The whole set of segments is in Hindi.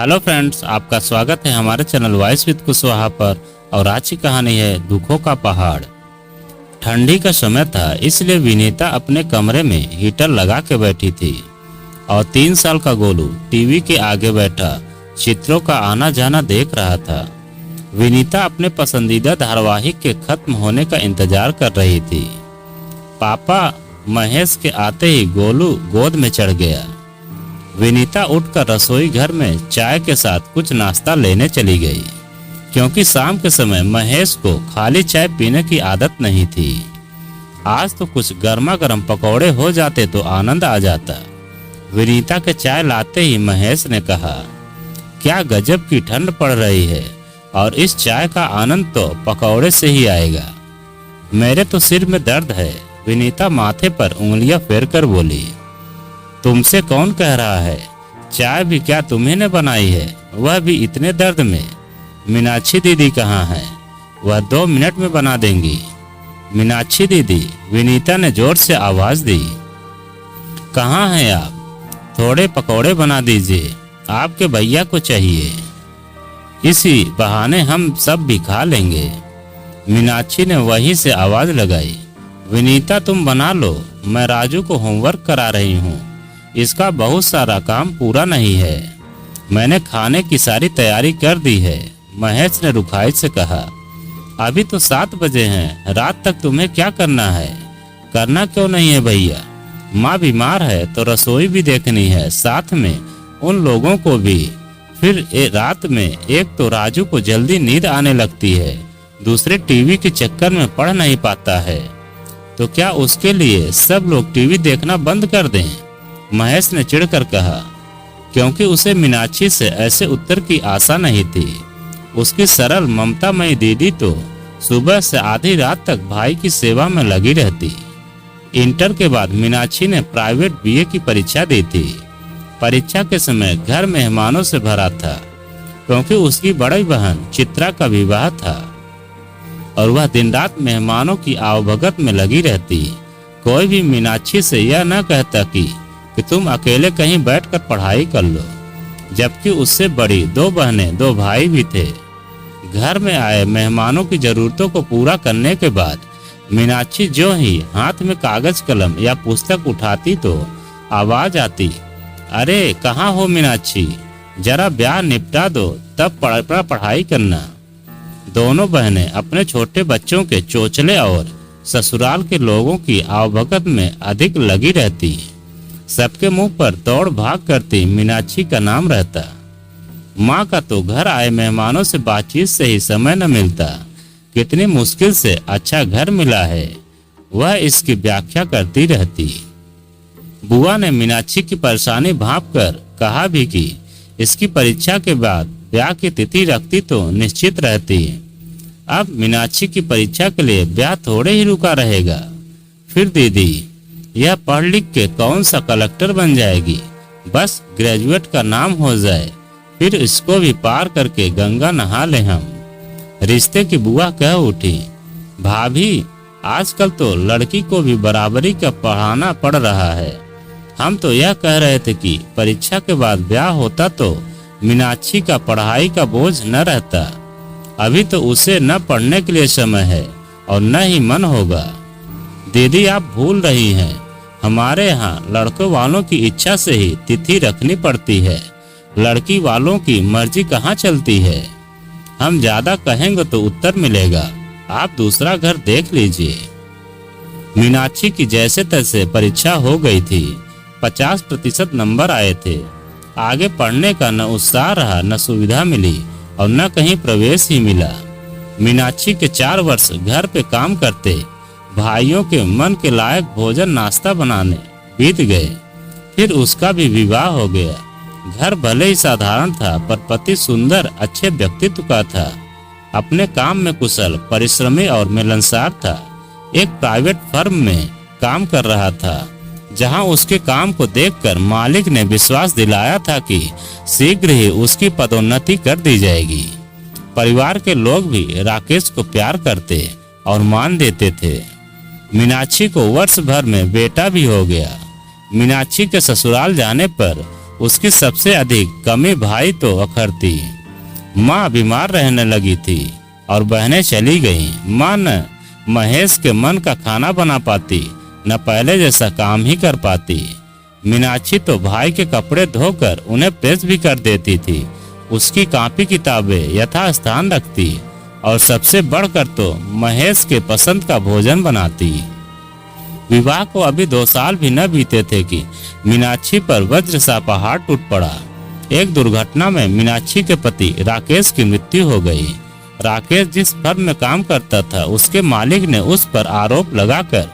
हेलो फ्रेंड्स, आपका स्वागत है हमारे चैनल वॉइस विद कुशवाहा पर। और आज की कहानी है दुखों का पहाड़। ठंडी का समय था, इसलिए विनीता अपने कमरे में हीटर लगा के बैठी थी और 3 साल का गोलू टीवी के आगे बैठा चित्रों का आना जाना देख रहा था। विनीता अपने पसंदीदा धारावाहिक के खत्म होने का इंतजार कर रही थी। पापा महेश के आते ही गोलू गोद में चढ़ गया। विनीता उठकर रसोई घर में चाय के साथ कुछ नाश्ता लेने चली गई, क्योंकि शाम के समय महेश को खाली चाय पीने की आदत नहीं थी। आज तो कुछ गर्मा गर्म पकौड़े हो जाते तो आनंद आ जाता। विनीता के चाय लाते ही महेश ने कहा, क्या गजब की ठंड पड़ रही है और इस चाय का आनंद तो पकौड़े से ही आएगा। मेरे तो सिर में दर्द है। विनीता माथे पर उंगलियां फेरकर बोली, तुमसे कौन कह रहा है? चाय भी क्या तुम्ही ने बनाई है, वह भी इतने दर्द में? मीनाक्षी दीदी कहाँ है? वह 2 मिनट में बना देंगी। मीनाक्षी दीदी, विनीता ने जोर से आवाज दी। कहाँ हैं आप? थोड़े पकौड़े बना दीजिए, आपके भैया को चाहिए। इसी बहाने हम सब भी खा लेंगे। मीनाक्षी ने वहीं से आवाज लगाई, विनीता तुम बना लो, मैं राजू को होमवर्क करा रही हूँ। इसका बहुत सारा काम पूरा नहीं है। मैंने खाने की सारी तैयारी कर दी है। महेश ने रुखाई से कहा, अभी तो 7 बजे हैं, रात तक तुम्हें क्या करना है? करना क्यों नहीं है भैया? माँ बीमार है तो रसोई भी देखनी है, साथ में उन लोगों को भी। फिर रात में एक तो राजू को जल्दी नींद आने लगती है, दूसरे टीवी के चक्कर में पढ़ नहीं पाता है। तो क्या उसके लिए सब लोग टीवी देखना बंद कर दें? महेश ने चिढ़कर कहा, क्योंकि उसे मीनाक्षी से ऐसे उत्तर की आशा नहीं थी। उसकी सरल ममतामयी दीदी तो सुबह से आधी रात तक भाई की सेवा में लगी रहती। इंटर के बाद मीनाक्षी ने प्राइवेट बीए की परीक्षा दी थी। परीक्षा के समय घर मेहमानों से भरा था, क्योंकि उसकी बड़ी बहन चित्रा का विवाह था और वह दिन रात मेहमानों की आवभगत में लगी रहती। कोई भी मीनाक्षी से यह न कहता कि तुम अकेले कहीं बैठकर पढ़ाई कर लो, जबकि उससे बड़ी 2 बहनें 2 भाई भी थे। घर में आए मेहमानों की जरूरतों को पूरा करने के बाद मीनाक्षी जो ही हाथ में कागज कलम या पुस्तक उठाती तो आवाज आती, अरे कहाँ हो मीनाक्षी, जरा ब्याह निपटा दो तब पढ़ाई करना। दोनों बहनें अपने छोटे बच्चों के चोचले और ससुराल के लोगों की आवभगत में अधिक लगी रहती। सबके मुंह पर दौड़ भाग करती मीनाक्षी का नाम रहता। माँ का तो घर आए मेहमानों से बातचीत से ही समय न मिलता। कितनी मुश्किल से अच्छा घर मिला है, वह इसकी व्याख्या करती रहती। बुआ ने मीनाक्षी की परेशानी भांप कर कहा भी कि इसकी परीक्षा के बाद ब्याह की तिथि रखती तो निश्चित रहती। अब मीनाक्षी की परीक्षा के लिए ब्याह थोड़े ही रुका रहेगा। फिर दीदी, यह पढ़ लिख के कौन सा कलेक्टर बन जाएगी? बस ग्रेजुएट का नाम हो जाए, फिर इसको भी पार करके गंगा नहा ले हम। रिश्ते की बुआ कह उठी, भाभी आजकल तो लड़की को भी बराबरी का पढ़ाना पड़ रहा है। हम तो यह कह रहे थे कि परीक्षा के बाद ब्याह होता तो मीनाक्षी का पढ़ाई का बोझ न रहता। अभी तो उसे न पढ़ने के लिए समय है और न ही मन होगा। दीदी आप भूल रही हैं, हमारे यहाँ लड़कों वालों की इच्छा से ही तिथि रखनी पड़ती है, लड़की वालों की मर्जी कहाँ चलती है। हम ज्यादा कहेंगे तो उत्तर मिलेगा, आप दूसरा घर देख लीजिए। मीनाक्षी की जैसे तैसे परीक्षा हो गई थी। 50% नंबर आए थे। आगे पढ़ने का न उत्साह रहा, न सुविधा मिली और न कहीं प्रवेश ही मिला। मीनाक्षी के 4 वर्ष घर पे काम करते, भाइयों के मन के लायक भोजन नाश्ता बनाने बीत गए। फिर उसका भी विवाह हो गया। घर भले ही साधारण था, पर पति सुंदर अच्छे व्यक्तित्व का था। अपने काम में कुशल, परिश्रमी और मिलनसार था। एक प्राइवेट फर्म में काम कर रहा था, जहां उसके काम को देखकर मालिक ने विश्वास दिलाया था कि शीघ्र ही उसकी पदोन्नति कर दी जाएगी। परिवार के लोग भी राकेश को प्यार करते और मान देते थे। मीनाक्षी को वर्ष भर में बेटा भी हो गया। मीनाक्षी के ससुराल जाने पर उसकी सबसे अधिक कमी भाई तो अखरती। माँ बीमार रहने लगी थी और बहनें चली गईं। माँ न महेश के मन का खाना बना पाती, न पहले जैसा काम ही कर पाती। मीनाक्षी तो भाई के कपड़े धोकर उन्हें प्रेस भी कर देती थी, उसकी कॉपी किताबें यथास्थान रखती और सबसे बढ़कर तो महेश के पसंद का भोजन बनाती। विवाह को अभी 2 साल भी न बीते थे कि मीनाक्षी पर वज्र सा पहाड़ टूट पड़ा। एक दुर्घटना में मीनाक्षी के पति राकेश की मृत्यु हो गई। राकेश जिस फर्म में काम करता था, उसके मालिक ने उस पर आरोप लगाकर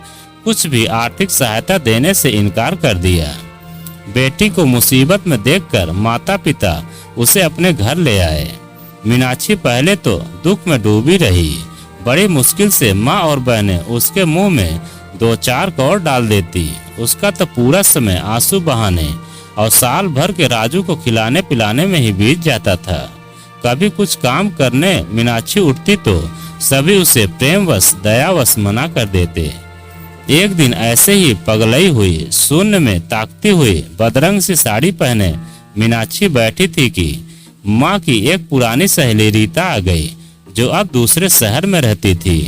कुछ भी आर्थिक सहायता देने से इनकार कर दिया। बेटी को मुसीबत में देखकर माता पिता उसे अपने घर ले आए। मीनाक्षी पहले तो दुख में डूबी रही। बड़ी मुश्किल से माँ और बहनें उसके मुंह में 2-4 कौर डाल देती। उसका तो पूरा समय आंसू बहाने और साल भर के राजू को खिलाने पिलाने में ही बीत जाता था। कभी कुछ काम करने मीनाक्षी उठती तो सभी उसे प्रेमवश दयावश मना कर देते। एक दिन ऐसे ही पगलई हुई, शून्य में ताकती हुई, बदरंग सी साड़ी पहने मीनाक्षी बैठी थी कि माँ की एक पुरानी सहेली रीता आ गई, जो अब दूसरे शहर में रहती थी।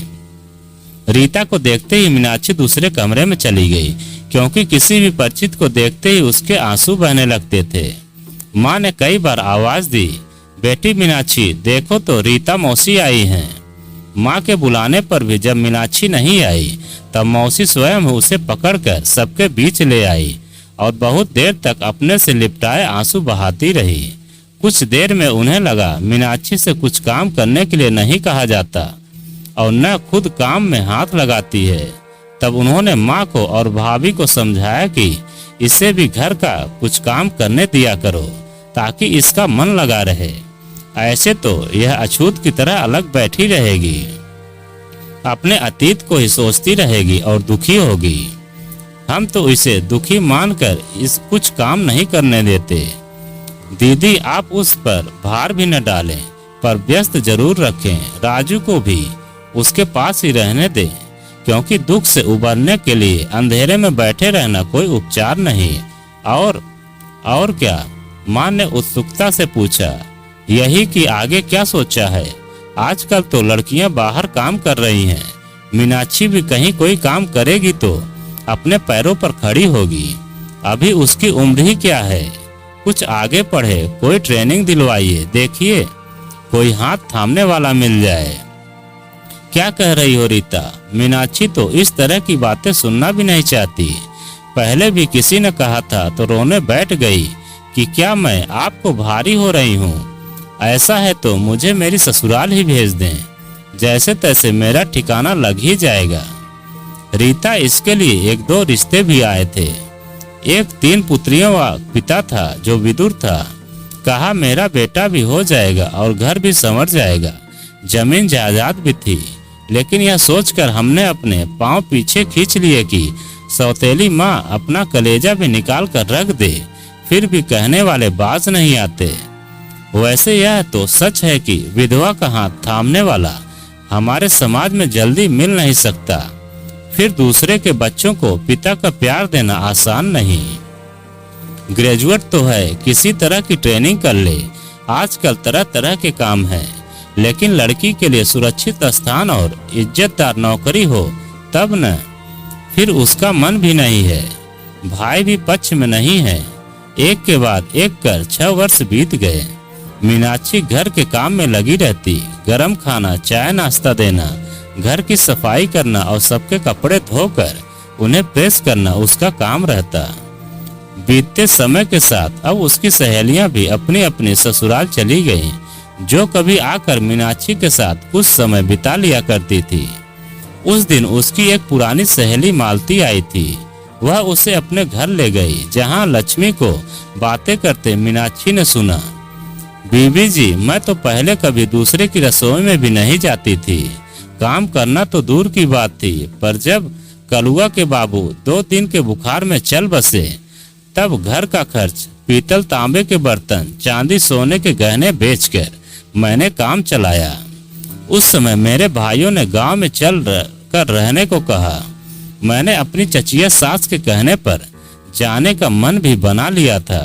रीता को देखते ही मीनाक्षी दूसरे कमरे में चली गई, क्योंकि किसी भी परिचित को देखते ही उसके आंसू बहने लगते थे। माँ ने कई बार आवाज दी, बेटी मीनाक्षी देखो तो रीता मौसी आई हैं। माँ के बुलाने पर भी जब मीनाक्षी नहीं आई, तब मौसी स्वयं उसे पकड़कर सबके बीच ले आई और बहुत देर तक अपने से लिपटाए आंसू बहाती रही। कुछ देर में उन्हें लगा मीनाक्षी से कुछ काम करने के लिए नहीं कहा जाता और न खुद काम में हाथ लगाती है। तब उन्होंने माँ को और भाभी को समझाया कि इसे भी घर का कुछ काम करने दिया करो, ताकि इसका मन लगा रहे। ऐसे तो यह अछूत की तरह अलग बैठी रहेगी, अपने अतीत को ही सोचती रहेगी और दुखी होगी। हम तो इसे दुखी मानकर इस कुछ काम नहीं करने देते। दीदी आप उस पर भार भी न डालें, पर व्यस्त जरूर रखें। राजू को भी उसके पास ही रहने दें, क्योंकि दुख से उबरने के लिए अंधेरे में बैठे रहना कोई उपचार नहीं। और क्या? माँ ने उत्सुकता से पूछा। यही कि आगे क्या सोचा है? आजकल तो लड़कियां बाहर काम कर रही हैं। मीनाक्षी भी कहीं कोई काम करेगी तो अपने पैरों पर खड़ी होगी। अभी उसकी उम्र ही क्या है? कुछ आगे पढ़े, कोई ट्रेनिंग दिलवाइए, देखिए कोई हाथ थामने वाला मिल जाए। क्या कह रही हो रीता? मीनाक्षी तो इस तरह की बातें सुनना भी नहीं चाहती। पहले भी किसी ने कहा था तो रोने बैठ गई कि क्या मैं आपको भारी हो रही हूँ? ऐसा है तो मुझे मेरी ससुराल ही भेज दें, जैसे तैसे मेरा ठिकाना लग ही जाएगा। रीता इसके लिए 1-2 रिश्ते भी आए थे। एक 3 पुत्रियों का पिता था जो विदुर था। कहा मेरा बेटा भी हो जाएगा और घर भी संवर जाएगा, जमीन जायदाद भी थी। लेकिन यह सोचकर हमने अपने पांव पीछे खींच लिए कि सौतेली माँ अपना कलेजा भी निकाल कर रख दे, फिर भी कहने वाले बाज नहीं आते। वैसे यह तो सच है कि विधवा का हाथ थामने वाला हमारे समाज में जल्दी मिल नहीं सकता। फिर दूसरे के बच्चों को पिता का प्यार देना आसान नहीं। ग्रेजुएट तो है, किसी तरह की ट्रेनिंग कर ले। आजकल तरह तरह के काम हैं, लेकिन लड़की के लिए सुरक्षित स्थान और इज्जतदार नौकरी हो तब न। फिर उसका मन भी नहीं है, भाई भी पक्ष में नहीं है। एक के बाद एक कर 6 वर्ष बीत गए। मीनाक्षी घर के काम में लगी रहती। गरम खाना, चाय नाश्ता देना, घर की सफाई करना और सबके कपड़े धोकर उन्हें प्रेस करना उसका काम रहता। बीतते समय के साथ अब उसकी सहेलियां भी अपनी अपनी ससुराल चली गईं, जो कभी आकर मीनाक्षी के साथ कुछ समय बिता लिया करती थी। उस दिन उसकी एक पुरानी सहेली मालती आई थी। वह उसे अपने घर ले गई, जहां लक्ष्मी को बातें करते मीनाक्षी ने सुना। बीबी जी, मैं तो पहले कभी दूसरे की रसोई में भी नहीं जाती थी। काम करना तो दूर की बात थी, पर जब कलुआ के बाबू 2 दिन के बुखार में चल बसे, तब घर का खर्च, पीतल तांबे के बर्तन, चांदी सोने के गहने बेचकर मैंने काम चलाया। उस समय मेरे भाइयों ने गांव में चल कर रहने को कहा। मैंने अपनी चचिया सास के कहने पर जाने का मन भी बना लिया था।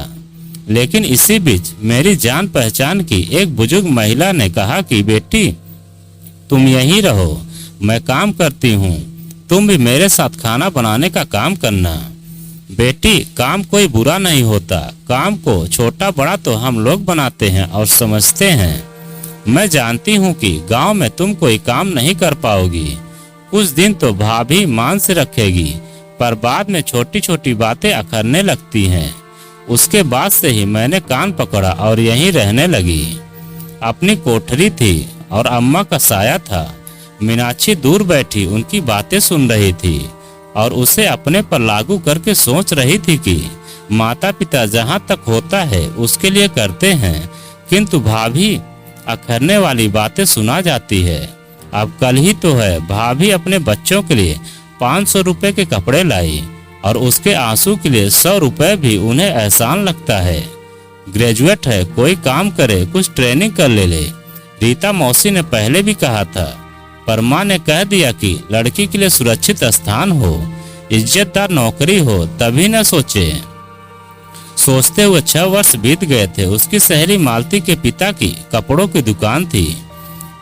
लेकिन इसी बीच मेरी जान पहचान की एक बुजुर्ग महिला ने कहा कि बेटी तुम यहीं रहो, मैं काम करती हूँ, तुम भी मेरे साथ खाना बनाने का काम करना। बेटी काम कोई बुरा नहीं होता, काम को छोटा बड़ा तो हम लोग बनाते हैं और समझते हैं। मैं जानती हूँ कि गांव में तुम कोई काम नहीं कर पाओगी, कुछ दिन तो भाभी मान से रखेगी, पर बाद में छोटी छोटी बातें अखरने लगती हैं। उसके बाद से ही मैंने कान पकड़ा और यहीं रहने लगी। अपनी कोठरी थी और अम्मा का साया था। मीनाक्षी दूर बैठी उनकी बातें सुन रही थी और उसे अपने पर लागू करके सोच रही थी कि माता पिता जहाँ तक होता है उसके लिए करते हैं, किंतु भाभी अखरने वाली बातें सुना जाती है। अब कल ही तो है, भाभी अपने बच्चों के लिए 500 रुपए के कपड़े लाई और उसके आंसू के लिए 100 रुपए भी उन्हें एहसान लगता है। ग्रेजुएट है, कोई काम करे, कुछ ट्रेनिंग कर ले। रीता मौसी ने पहले भी कहा था, पर माँ ने कह दिया कि लड़की के लिए सुरक्षित स्थान हो, इज्जतदार नौकरी हो, तभी न सोचे। सोचते हुए 6 वर्ष बीत गए थे। उसकी सहेली मालती के पिता की कपड़ों की दुकान थी।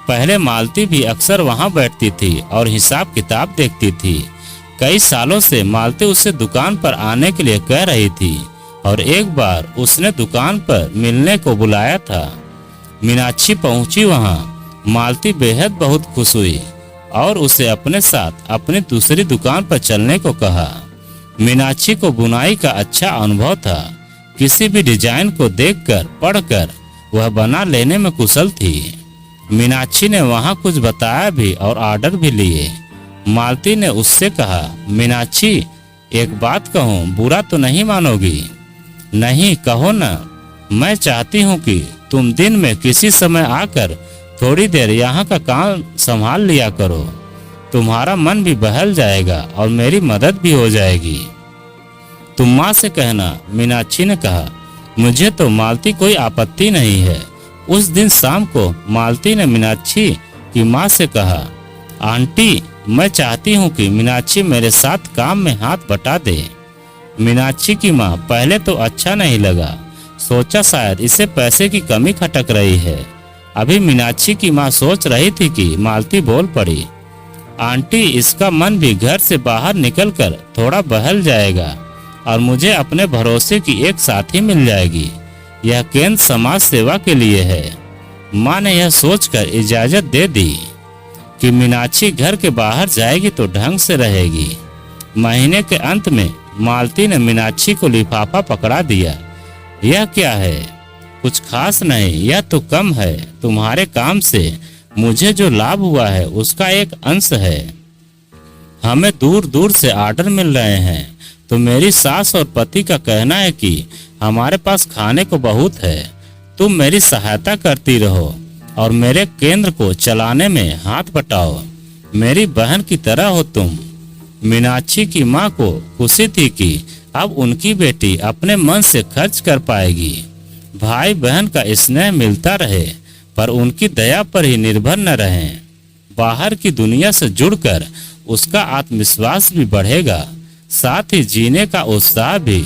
पहले मालती भी अक्सर वहां बैठती थी और हिसाब किताब देखती थी। कई सालों से मालती उससे दुकान पर आने के लिए कह रही थी और एक बार उसने दुकान पर मिलने को बुलाया था। मीनाक्षी पहुंची वहां। मालती बेहद बहुत खुश हुई और उसे अपने साथ अपनी दूसरी दुकान पर चलने को कहा। मीनाक्षी को बुनाई का अच्छा अनुभव था। किसी भी डिजाइन को देखकर पढ़कर वह बना लेने में कुशल थी। मीनाक्षी ने वहां कुछ बताया भी और ऑर्डर भी लिए। मालती ने उससे कहा, मीनाक्षी एक बात कहूँ, बुरा तो नहीं मानोगी? नहीं, कहो ना। मैं चाहती हूँ कि तुम दिन में किसी समय आकर थोड़ी देर यहाँ का काम संभाल लिया करो। तुम्हारा मन भी बहल जाएगा और मेरी मदद भी हो जाएगी। तुम माँ से कहना। मीनाक्षी ने कहा, मुझे तो मालती कोई आपत्ति नहीं है। उस दिन शाम को मालती ने मीनाक्षी की माँ से कहा, आंटी मैं चाहती हूँ कि मीनाक्षी मेरे साथ काम में हाथ बटा दे। मीनाक्षी की माँ पहले तो अच्छा नहीं लगा, सोचा शायद इसे पैसे की कमी खटक रही है। अभी मीनाक्षी की माँ सोच रही थी कि मालती बोल पड़ी, आंटी इसका मन भी घर से बाहर निकलकर थोड़ा बहल जाएगा और मुझे अपने भरोसे की एक साथी मिल जाएगी। यह केंद्र समाज सेवा के लिए है। माँ ने यह सोचकर इजाजत दे दी कि मीनाक्षी घर के बाहर जाएगी तो ढंग से रहेगी। महीने के अंत में मालती ने मीनाक्षी को लिफाफा पकड़ा दिया। यह क्या है? कुछ खास नहीं, यह तो कम है। तुम्हारे काम से मुझे जो लाभ हुआ है उसका एक अंश है। हमें दूर दूर से ऑर्डर मिल रहे हैं, तो मेरी सास और पति का कहना है कि हमारे पास खाने को बहुत है। तुम मेरी सहायता करती रहो और मेरे केंद्र को चलाने में हाथ बटाओ। मेरी बहन की तरह हो तुम। मीनाक्षी की माँ को खुशी थी कि अब उनकी बेटी अपने मन से खर्च कर पाएगी। भाई बहन का स्नेह मिलता रहे, पर उनकी दया पर ही निर्भर न रहें। बाहर की दुनिया से जुड़कर उसका आत्मविश्वास भी बढ़ेगा, साथ ही जीने का उत्साह भी।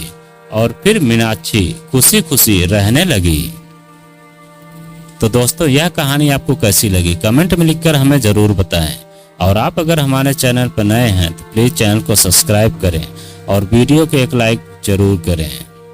और फिर मीनाक्षी खुशी खुशी रहने लगी। तो दोस्तों, यह कहानी आपको कैसी लगी कमेंट में लिखकर हमें जरूर बताएं। और आप अगर हमारे चैनल पर नए हैं तो प्लीज चैनल को सब्सक्राइब करें और वीडियो को एक लाइक जरूर करें।